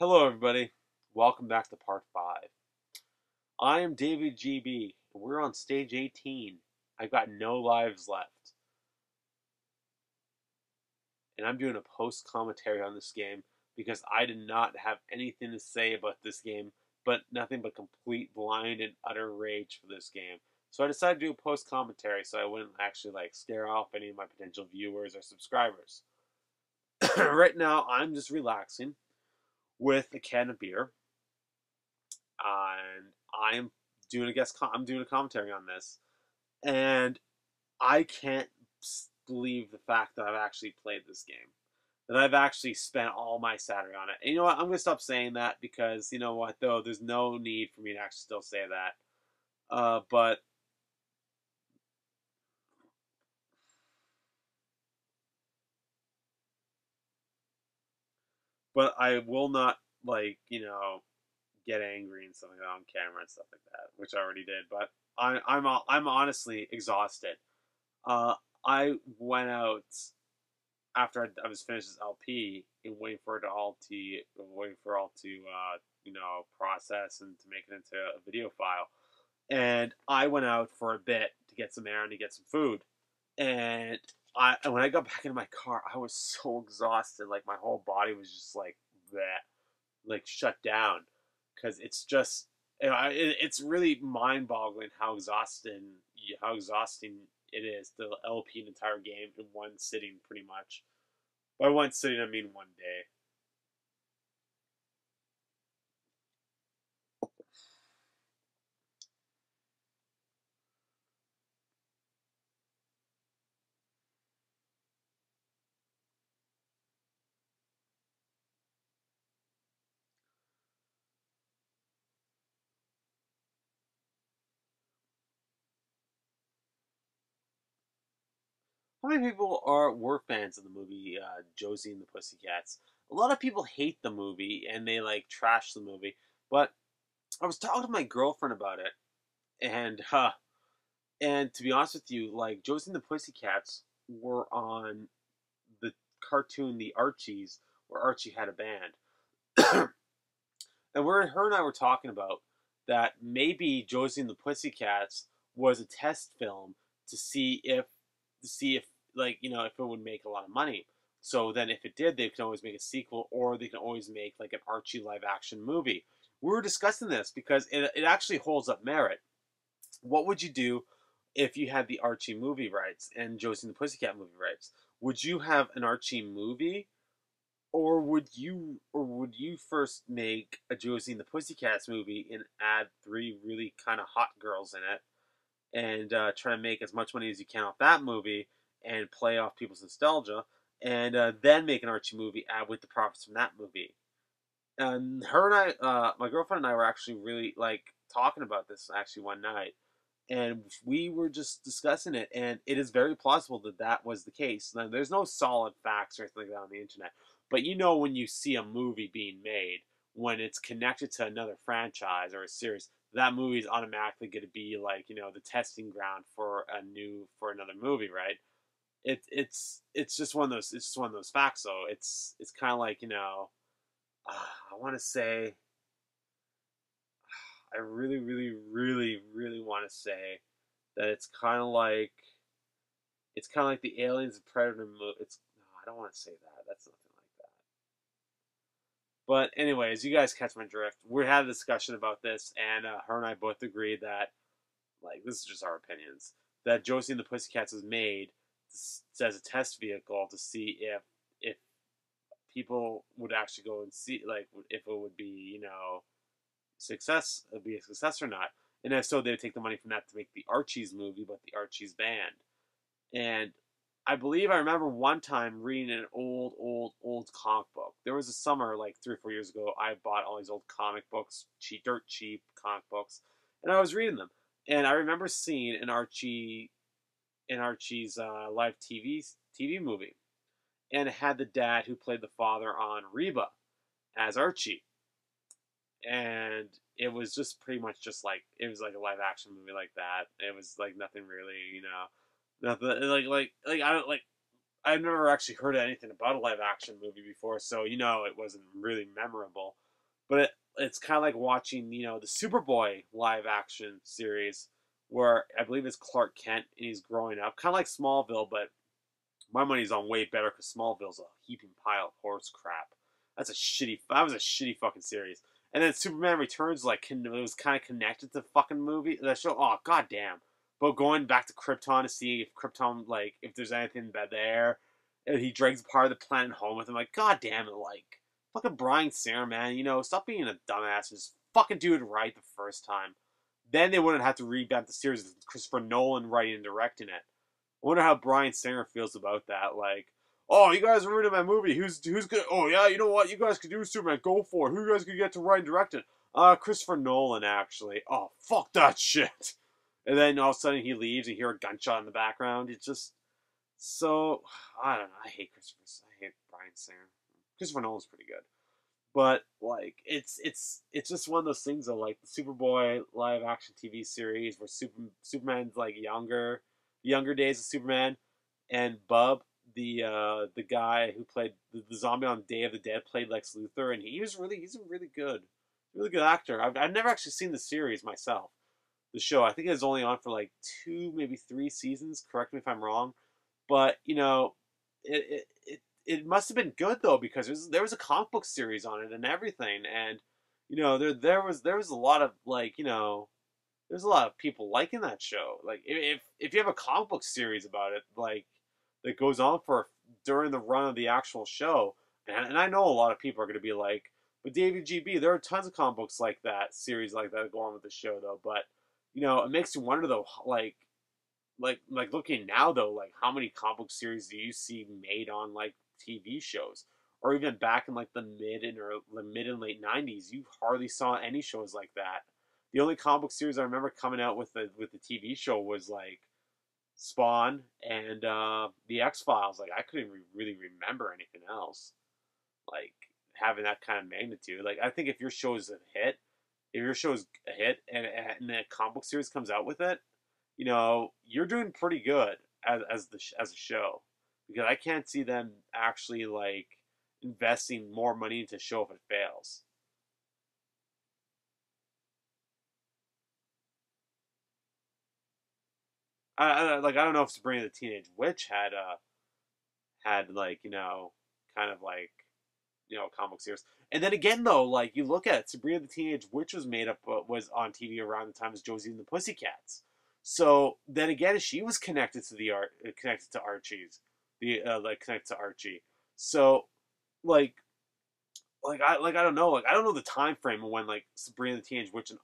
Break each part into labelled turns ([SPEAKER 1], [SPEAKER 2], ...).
[SPEAKER 1] Hello, everybody. Welcome back to part 5. I am DaveyGB, and we're on stage 18. I've got no lives left. And I'm doing a post commentary on this game because I did not have anything to say about this game, but nothing but complete blind and utter rage for this game. So I decided to do a post commentary so I wouldn't actually scare off any of my potential viewers or subscribers. Right now, I'm just relaxing with a can of beer, and I'm I'm doing a commentary on this, and I can't believe the fact that I've actually played this game, that I've actually spent all my Saturday on it. And you know what? I'm gonna stop saying that because you know what though, there's no need for me to actually still say that. But I will not get angry and stuff like that on camera and stuff like that, which I already did. But I'm honestly exhausted. Uh, I went out after I was finished this LP and waiting for it all to process and to make it into a video file. And I went out for a bit to get some air and to get some food. And when I got back into my car, I was so exhausted. Like my whole body was just like that, like shut down, because it's just it's really mind-boggling how exhausting it is to LP an entire game in one sitting, pretty much. By one sitting, I mean one day. How many people were fans of the movie Josie and the Pussycats? A lot of people hate the movie and they trash the movie. But I was talking to my girlfriend about it, and to be honest with you, like Josie and the Pussycats were on the cartoon The Archies, where Archie had a band. And her and I were talking about that maybe Josie and the Pussycats was a test film to see if if it would make a lot of money. So then if it did, they can always make a sequel, or they can always make like an Archie live action movie. We were discussing this because it actually holds up merit. What would you do if you had the Archie movie rights and Josie and the Pussycat movie rights? Would you have an Archie movie, or would you first make a Josie and the Pussycats movie and add 3 really kind of hot girls in it, and try to make as much money as you can off that movie and play off people's nostalgia, and then make an Archie movie with the profits from that movie? And my girlfriend and I were actually really talking about this actually one night, and we were just discussing it, and it is very plausible that that was the case. Now, there's no solid facts or anything like that on the internet, but you know when you see a movie being made, when it's connected to another franchise or a series, that movie is automatically going to be the testing ground for another movie, right? It's just one of those facts. Though it's kind of I want to say I really, really, really, really want to say that it's kind of like the Aliens and Predator movie. It's no, I don't want to say that. That's nothing like that. But anyways, you guys catch my drift. We had a discussion about this, and her and I both agreed that this is just our opinions. That Josie and the Pussycats was made as a test vehicle to see if people would actually go and see if it would be be a success or not. And if so, they would take the money from that to make the Archies movie, but the Archies band. And I believe I remember one time reading an old comic book. There was a summer 3 or 4 years ago. I bought all these old comic books, dirt cheap comic books, and I was reading them. And I remember seeing Archie's live TV movie, and it had the dad who played the father on Reba as Archie, and it was just pretty much just it was like a live action movie like that. It was nothing really, nothing I don't I've never actually heard anything about a live action movie before, so it wasn't really memorable. but it's kind of like watching, the Superboy live action series, where I believe it's Clark Kent and he's growing up, kind of like Smallville, but my money's on way better because Smallville's a heaping pile of horse crap. That was a shitty fucking series. And then Superman Returns, it was kind of connected to the fucking movie, that show. Oh, goddamn. But going back to Krypton to see if Krypton, if there's anything bad there, and he drags part of the planet home with him, god damn it, fucking Bryan Singer, man, stop being a dumbass and just fucking do it right the first time. Then they wouldn't have to revamp the series with Christopher Nolan writing and directing it. I wonder how Bryan Singer feels about that. Oh, you guys ruined my movie. Who's good? Oh yeah, you know what? You guys could do Superman. Go for it. Who you guys could get to write and direct it? Christopher Nolan, actually. Oh, fuck that shit. And then all of a sudden he leaves and you hear a gunshot in the background. It's just so, I don't know. I hate Bryan Singer. Christopher Nolan's pretty good. But it's just one of those things though, like the Superboy live action TV series where Superman's younger days of Superman, and Bub, the guy who played the zombie on Day of the Dead, played Lex Luthor, and he's a really good actor. I've never actually seen the series myself, the show. I think it was only on for 2, maybe 3 seasons. Correct me if I'm wrong, but it must have been good though, because there was a comic book series on it and everything, and there was a lot of there's a lot of people liking that show. If you have a comic book series about it, that goes on for during the run of the actual show, and I know a lot of people are going to be like, but DaveyGB, there are tons of comic books like that, series like that go on with the show though. But it makes you wonder though, looking now though, how many comic book series do you see made on TV shows, or even back in the mid and late '90s, you hardly saw any shows like that. The only comic book series I remember coming out with the TV show was Spawn and the X-Files. I couldn't really remember anything else having that kind of magnitude. I think if your show is a hit, and a comic book series comes out with it, you're doing pretty good as a show, because I can't see them actually investing more money into a show if it fails. I don't know if Sabrina the Teenage Witch had kind of comic book series. And then again though, you look at it, Sabrina the Teenage Witch was on TV around the time as Josie and the Pussycats. So then again, she was connected to connected to Archie's, connected to Archie. So I don't know, I don't know the time frame of when Sabrina the Teenage Witch and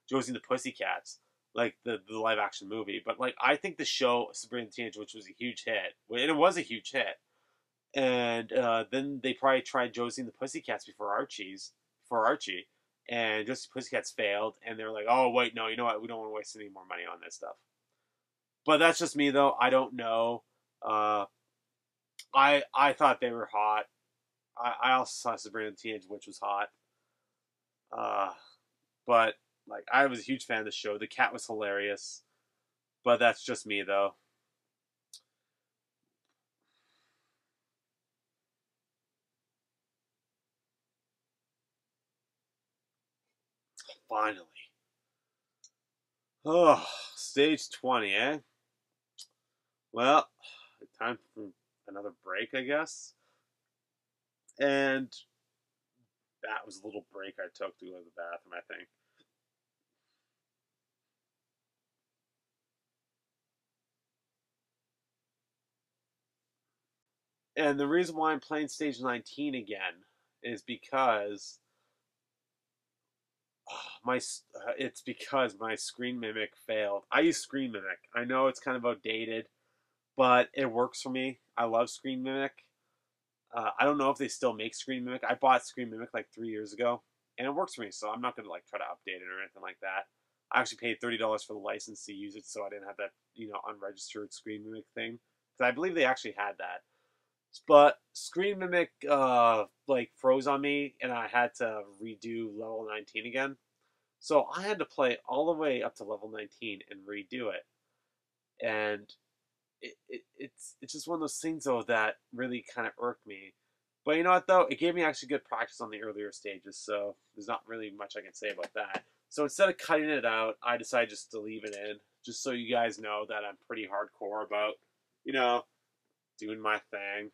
[SPEAKER 1] Josie and the Pussycats, the live action movie, but I think the show Sabrina the Teenage Witch was a huge hit, and it was a huge hit. And then they probably tried Josie and the Pussycats before Archie, and Josie and the Pussycats failed, and they were like, oh wait, no, you know what, we don't want to waste any more money on this stuff. But that's just me though. I don't know. I thought they were hot. I also thought Sabrina the Teenage Witch was hot. But I was a huge fan of the show. The cat was hilarious. But that's just me though. Finally. Oh, stage 20, eh? Well, time for another break, I guess. And that was a little break I took to go to the bathroom, I think. And the reason why I'm playing stage 19 again is because it's because my Screen Mimic failed. I use Screen Mimic. I know it's kind of outdated, but it works for me. I love Screen Mimic. I don't know if they still make Screen Mimic. I bought Screen Mimic 3 years ago, and it works for me. So I'm not gonna try to update it or anything like that. I actually paid $30 for the license to use it, so I didn't have that unregistered Screen Mimic thing, because I believe they actually had that. But Screen Mimic froze on me, and I had to redo level 19 again. So I had to play all the way up to level 19 and redo it. And it's just one of those things though that really kind of irked me. But you know what though? It gave me actually good practice on the earlier stages, so there's not really much I can say about that. So instead of cutting it out, I decided just to leave it in, just so you guys know that I'm pretty hardcore about, you know, doing my thing.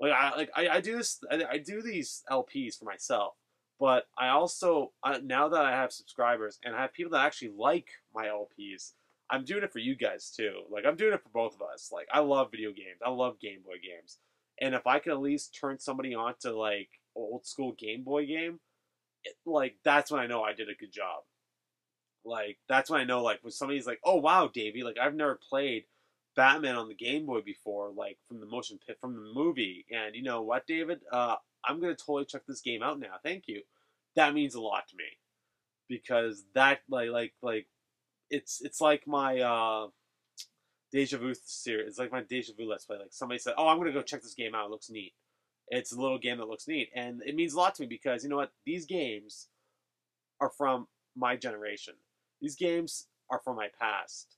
[SPEAKER 1] I do this. I do these LPs for myself, but I also now that I have subscribers and I have people that actually like my LPs, I'm doing it for you guys too. Like I'm doing it for both of us. Like I love video games. I love Game Boy games, and if I can at least turn somebody on to like old school Game Boy game, like that's when I know I did a good job. Like that's when I know like when somebody's like, "Oh wow, Davey, like I've never played Batman on the Game Boy before, like from the motion pit from the movie." And you know what, David? I'm gonna totally check this game out now. Thank you. That means a lot to me because that it's like my Deja Vu series. It's like my Deja Vu Let's Play. Like somebody said, "Oh, I'm gonna go check this game out. It looks neat." It's a little game that looks neat, and it means a lot to me because you know what? These games are from my generation. These games are from my past,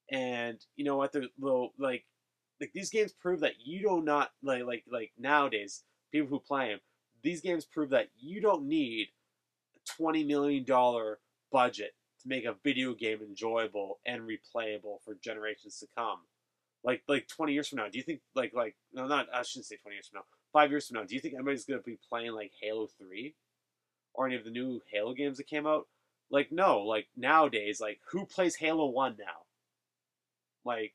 [SPEAKER 1] and you know what? They're little like these games prove that you do not like nowadays people who play them. These games prove that you don't need a $20 million budget to make a video game enjoyable and replayable for generations to come. Like 20 years from now, do you think like no not I shouldn't say 20 years from now, 5 years from now, do you think anybody's gonna be playing like Halo 3 or any of the new Halo games that came out? Like no, like nowadays, like who plays Halo 1 now? Like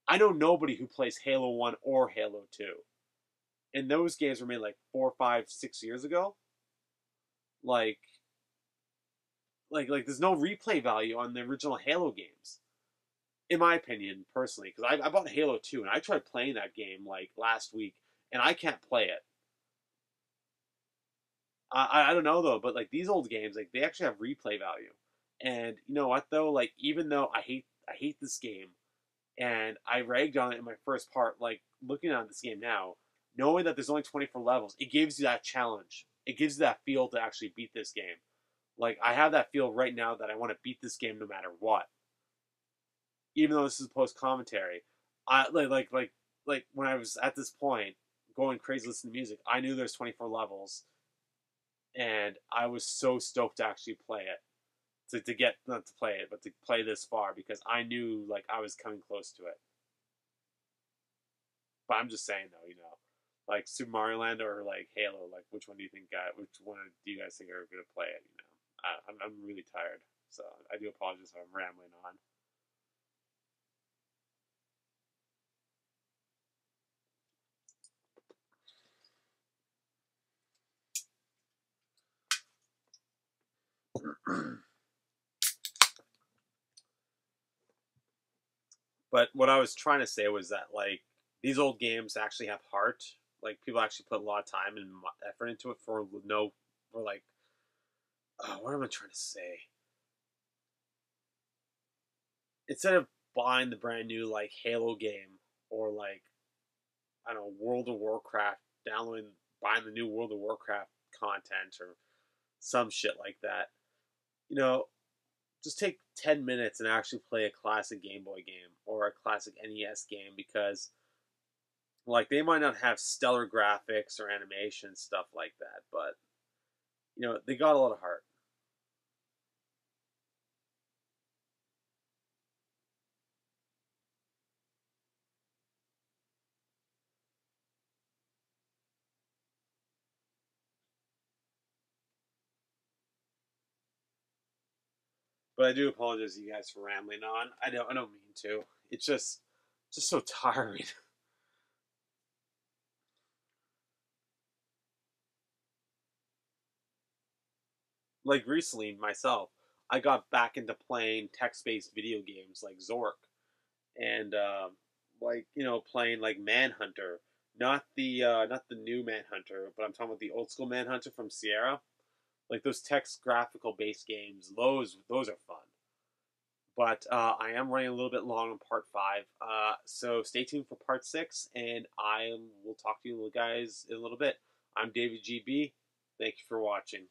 [SPEAKER 1] I know nobody who plays Halo 1 or Halo 2. And those games were made like 4, 5, 6 years ago. Like there's no replay value on the original Halo games. In my opinion, personally, because I bought Halo 2 and I tried playing that game like last week and I can't play it. I don't know though, but like these old games, like they actually have replay value. And you know what though? Like even though I hate this game, and I ragged on it in my first part. Like looking at this game now, knowing that there's only 24 levels, it gives you that challenge. It gives you that feel to actually beat this game. Like I have that feel right now that I want to beat this game no matter what. Even though this is post commentary, I like when I was at this point going crazy listening to music, I knew there's 24 levels, and I was so stoked to actually play it. To get not to play it, but to play this far because I knew like I was coming close to it. But I'm just saying though, like Super Mario Land or like Halo, like which one do you think? Which one do you guys think are going to play it? I'm really tired, so I do apologize if I'm rambling on. But what I was trying to say was that like these old games actually have heart. Like people actually put a lot of time and effort into it for like what am I trying to say? Instead of buying the brand new like Halo game or like I don't know World of Warcraft, downloading buying the new World of Warcraft content or some shit like that. You know, just take 10 minutes and actually play a classic Game Boy game or a classic NES game because like they might not have stellar graphics or animation stuff like that, but they got a lot of heart. But I do apologize to you guys for rambling on. I don't mean to. It's just so tiring. Like recently myself, I got back into playing text-based video games like Zork and like playing like Manhunter, not the new Manhunter, but I'm talking about the old school Manhunter from Sierra. Like those text graphical based games, those are fun. But I am running a little bit long on part five, so stay tuned for part six, and I will talk to you guys in a little bit. I'm DaveyGB. Thank you for watching.